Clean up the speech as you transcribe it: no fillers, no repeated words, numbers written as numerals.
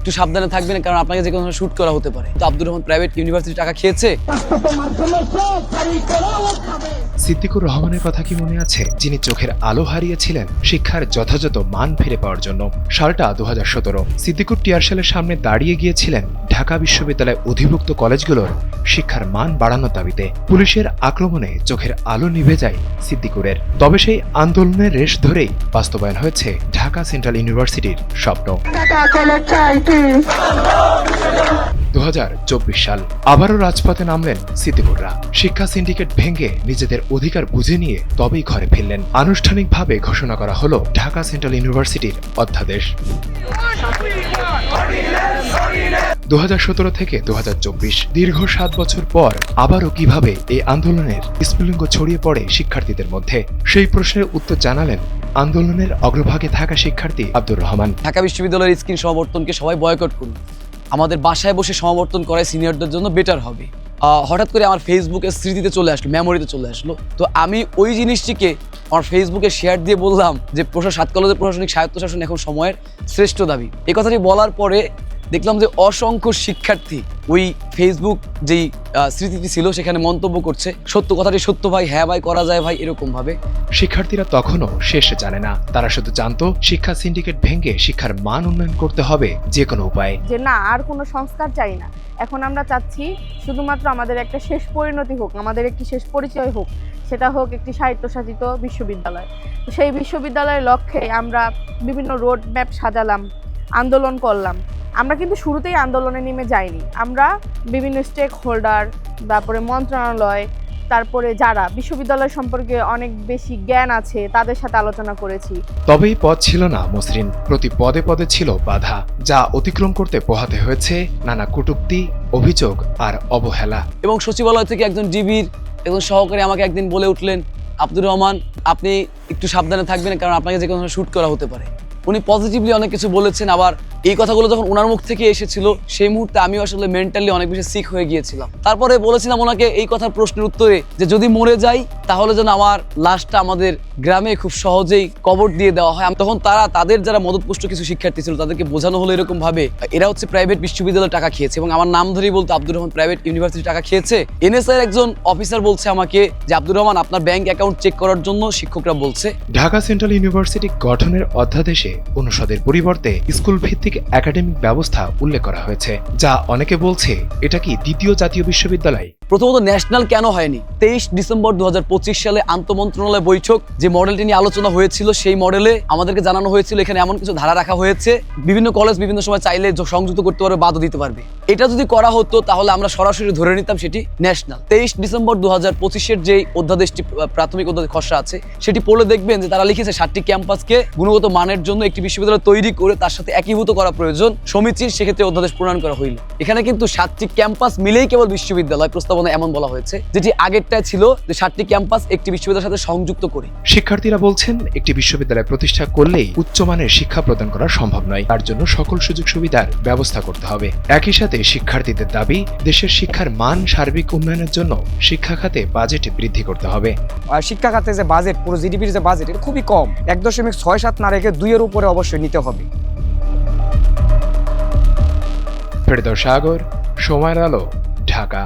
একটু সাবধানে থাকবেন, কারণ আপনাকে যে কোনো শুট করা হতে পারে। তো আব্দুর রহমান প্রাইভেট ইউনিভার্সিটি টাকা খেয়েছে। সিদ্দিকুর রহমানের কথা কি মনে আছে, যিনি চোখের আলো হারিয়েছিলেন শিক্ষার যথাযথ মান ফিরে পাওয়ার জন্য? সালটা 2017। সিদ্দিকুর টিয়ারশেলের সামনে দাঁড়িয়ে গিয়েছিলেন ঢাকা বিশ্ববিদ্যালয় অধিভুক্ত কলেজগুলোর শিক্ষার মান বাড়ানোর দাবিতে। পুলিশের আক্রমণে চোখের আলো নিভে যায় সিদ্দিকুরের। তবে সেই আন্দোলনের রেশ ধরেই বাস্তবায়ন হয়েছে ঢাকা সেন্ট্রাল ইউনিভার্সিটির স্বপ্ন। 2024 সাল আবারও রাজপথে নামলেন সিদ্দিকুররা। শিক্ষা সিন্ডিকেট ভেঙে নিজেদের অধিকার বুঝে নিয়ে তবেই ঘরে ফিরলেন। আনুষ্ঠানিকভাবে ঘোষণা করা হলো ঢাকা সেন্ট্রাল ইউনিভার্সিটির অধ্যাদেশ। 2017 থেকে 2024 দীর্ঘ 7 বছর পর আবারও কিভাবে এই আন্দোলনের স্ফুলিঙ্গ ছড়িয়ে পড়ে শিক্ষার্থীদের মধ্যে, সেই প্রশ্নের উত্তর জানালেন আন্দোলনের অগ্রভাগে থাকা শিক্ষার্থী আব্দুর রহমান। ঢাকা বিশ্ববিদ্যালয়ের স্ক্রিন সমাবর্তনকে সবাই বয়কট করুন। আমাদের বাসায় বসে সমাবর্তন করায় সিনিয়রদের জন্য বেটার হবে। হঠাৎ করে আমার ফেসবুকের স্মৃতিতে চলে আসলো, মেমোরিতে চলে আসলো। তো আমি ওই জিনিসটিকে আমার ফেসবুকে শেয়ার দিয়ে বললাম যে 7 কলেজের প্রশাসনিক স্বায়ত্তশাসন এখন সময়ের শ্রেষ্ঠ দাবি। এই কথাটি বলার পরে দেখলাম যে অসংখ্য শিক্ষার্থী ওই ফেসবুক যেই স্মৃতিটি ছিল সেখানে মন্তব্য করছে, সত্য কথাটি সত্য ভাই, হ্যাঁ ভাই, করা যায় ভাই, এরকম ভাবে। শিক্ষার্থীরা তখনও শেষ জানে না, তারা শুধু জানতো শিক্ষা সিন্ডিকেট ভেঙে শিক্ষার মান উন্নয়ন করতে হবে যে কোনো উপায়ে। যে না, আর কোনো সংস্কার চাই না, এখন আমরা চাচ্ছি শুধুমাত্র আমাদের একটা শেষ পরিণতি হোক, আমাদের একটি শেষ পরিচয় হোক, সেটা হোক একটি স্বায়ত্তশাসিত বিশ্ববিদ্যালয়। তো সেই বিশ্ববিদ্যালয়ের লক্ষ্যে আমরা বিভিন্ন রোড ম্যাপ সাজালাম, আন্দোলন করলাম। আমরা কিন্তু শুরুতেই আন্দোলনে নেমে যাইনি, আমরা বিভিন্ন স্টেক হোল্ডার, তারপরে মন্ত্রণালয়, তারপরে যারা বিশ্ববিদ্যালয় সম্পর্কে অনেক বেশি জ্ঞান আছে তাদের সাথে আলোচনা করেছি। তবেই পথ ছিল না মসৃণ, প্রতি পদে পদে ছিল বাধা, যা অতিক্রম করতে পোহাতে হয়েছে নানা কটূক্তি, অভিযোগ আর অবহেলা। এবং সচিবালয় থেকে একজন ডিবির একজন সহকারী আমাকে একদিন বলে উঠলেন, আব্দুর রহমান আপনি একটু সাবধানে থাকবেন, কারণ আপনাকে যে কোনো শুট করা হতে পারে। উনি পজিটিভলি অনেক কিছু বলেছেন। আবার এই কথাগুলো যখন ওনার মুখ থেকে এসেছিল সেই মুহূর্তে আমিও আসলে মেন্টালি অনেক বেশি সিক হয়ে গিয়েছিলাম। তারপরে বলেছিলাম ওনাকে এই কথার প্রশ্নের উত্তরে যে যদি মরে যাই তাহলে যেন আমার লাশটা আমাদের গ্রামে খুব সহজেই কবর দিয়ে দেওয়া হয়। তখন তাদের যারা মদতপুষ্ট কিছু শিক্ষার্থী ছিল তাদেরকে বোঝানো হলো এরকম ভাবে এরা হচ্ছে প্রাইভেট বিশ্ববিদ্যালয় টাকা খেয়েছে, এবং আমার নাম ধরেই বলতো আব্দুর রহমান প্রাইভেট ইউনিভার্সিটি টাকা খেয়েছে। এনএসআই একজন অফিসার বলছে আমাকে যে আব্দুর রহমান আপনার ব্যাংক অ্যাকাউন্ট চেক করার জন্য শিক্ষকরা বলছে। ঢাকা সেন্ট্রাল ইউনিভার্সিটি গঠনের অধ্যাদেশে অনুষদের পরিবর্তে স্কুল ভিত্তিক একাডেমিক ব্যবস্থা উল্লেখ করা হয়েছে, যা অনেকে বলছে এটা কি দ্বিতীয় জাতীয় বিশ্ববিদ্যালয়। প্রথমত ন্যাশনাল কেন হয়নি? 23 ডিসেম্বর 2025 সালে আন্তঃমন্ত্রণালয় বৈঠক যে মডেলটি নিয়ে আলোচনা হয়েছিল সেই মডেলে আমাদেরকে জানানো হয়েছিল এখানে এমন কিছু ধারা রাখা হয়েছে বিভিন্ন কলেজ বিভিন্ন সময় চাইলে সংযুক্ত করতে পারবে, বাদও দিতে পারবে। এটা যদি করা হতো তাহলে আমরা সরাসরি ধরে নিতাম সেটি ন্যাশনাল। 23 ডিসেম্বর 2025-এর যে অধ্যাদেশটি প্রাথমিক অধ্যাদেশ খসড়া আছে সেটি পড়লে দেখবেন যে তারা লিখেছে 7টি ক্যাম্পাসকে গুণগত মানের জন্য একটি বিশ্ববিদ্যালয় তৈরি করে তার সাথে একীভূত করা প্রয়োজন, সমীচীন সেক্ষেত্রে অধ্যাদেশ প্রণয়ন করা হইল। এখানে কিন্তু 7টি ক্যাম্পাস মিলেই কেবল বিশ্ববিদ্যালয় প্রস্তাবনা এমন বলা হয়েছে, যেটি আগেরটায় ছিল যে 7টি ক্যাম্পাস একটি বিশ্ববিদ্যালয়ের সাথে সংযুক্ত করে। শিক্ষার্থীরা বলছেন একটি বিশ্ববিদ্যালয় প্রতিষ্ঠা করলেই উচ্চমানের শিক্ষা প্রদান করা সম্ভব নয়, তার জন্য সকল সুযোগ সুবিধার ব্যবস্থা করতে হবে। একই সাথে শিক্ষার্থীদের দাবি দেশের শিক্ষার মান সার্বিক উন্নয়নের জন্য শিক্ষা খাতে বাজেট বৃদ্ধি করতে হবে। আর শিক্ষা খাতে যে বাজেট, পুরো জিডিপির যে বাজেট, এটা খুবই কম, 1.67 না রেখে 2-এর উপরে অবশ্যই নিতে হবে। ফেরদৌস সাগর, সময়ের আলো, ঢাকা।